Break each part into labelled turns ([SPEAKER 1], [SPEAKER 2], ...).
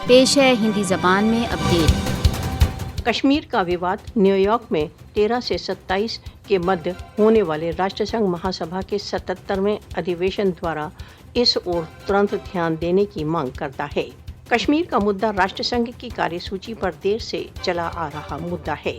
[SPEAKER 1] پیش ہے ہندی زبان میں اپڈیٹ۔
[SPEAKER 2] کشمیر کا وواد نیو یارک میں 13 سے 27 کے مدھ ہونے والے راشٹر سنگھ مہا سبھا کے 77ویں ادھیویشن دوارا اس اور ترنت دھیان دینے کی مانگ کرتا ہے۔ کشمیر کا مدعا راشٹر سنگھ کی کاریہ سوچی پر دیر سے چلا آ رہا مدعا ہے۔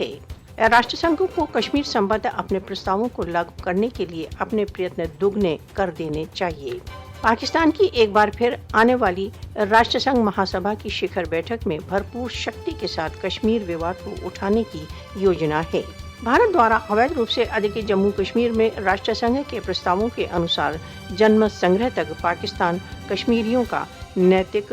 [SPEAKER 2] ہے۔ راشٹر سنگھ کو کشمیر سمبندھ اپنے پرستاووں کو لاگو کرنے کے لیے اپنے پریتن دگنے کر دینے چاہیے۔ پاکستان کی ایک بار پھر آنے والی راشٹر سنگھ مہا سبھا کی شکھر بیٹھک میں بھرپور شکتی کے ساتھ کشمیر وواد کو اٹھانے کی یوجنا ہے۔ بھارت دوارا اویدھ روپ سے ادھیکت جموں کشمیر میں راشٹر سنگھ کے پرستاووں کے انوسار جنمت سنگرہ تک پاکستان کشمیریوں کا نیتک،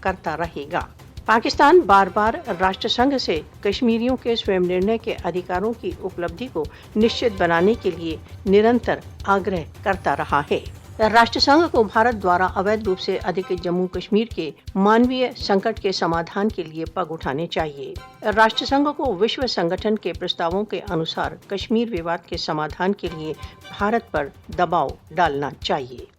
[SPEAKER 2] کرتا رہے گا۔ پاکستان بار بار راشٹر سنگھ سے کشمیریوں کے سویم نرنے کے ادھیکاروں کی اپلبدھی کو نشچت بنانے کے لیے نرنتر آگرہ کرتا رہا ہے۔ راشٹر سنگھ کو بھارت دوارا اویدھ روپ سے ادھیکت جموں کشمیر کے مانویہ سنکٹ کے سمادھان کے لیے پگ اٹھانے چاہیے۔ راشٹر سنگھ کو وشو سنگٹھن کے پرستاووں کے انوسار کشمیر وواد کے سمادھان کے لیے بھارت پر دباؤ ڈالنا چاہیے۔